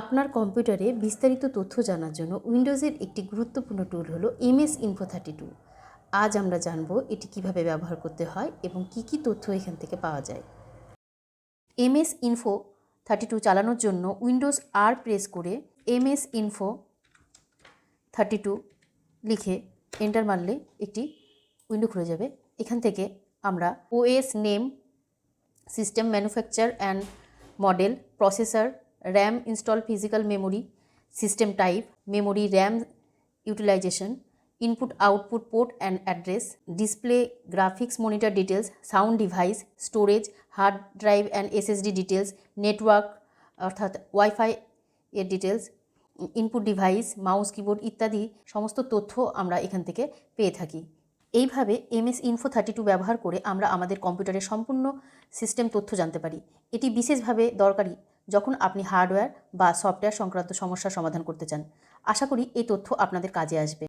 আপনার কম্পিউটারে বিস্তারিত তথ্য জানার জন্য উইন্ডোজের একটি গুরুত্বপূর্ণ টুল হলো MS Info 32। আজ আমরা জানব এটি কিভাবে ব্যবহার করতে হয় এবং কি কি তথ্য এখান থেকে পাওয়া যায়। MS Info 32 চালানোর জন্য উইন্ডোজ আর প্রেস করে MS Info 32 লিখে এন্টার মারলে একটি উইন্ডো খুলে যাবে। এখান থেকে আমরা OS name, system manufacture and model, processor, RAM install, physical memory, system type, memory RAM utilization, input output port and address, display, graphics monitor details, sound device, storage, hard drive and SSD details, network অর্থাৎ wifi এর details, input device, mouse, keyboard ইত্যাদি সমস্ত তথ্য আমরা এখান থেকে পেয়ে থাকি। এইভাবে MS Info 32 ব্যবহার করে আমরা আমাদের কম্পিউটারের সম্পূর্ণ সিস্টেম তথ্য জানতে পারি। এটি বিশেষভাবে দরকারি যখন আপনি হার্ডওয়্যার বা সফটওয়্যার সংক্রান্ত সমস্যার সমাধান করতে চান। আশা করি এই তথ্য আপনাদের কাজে আসবে।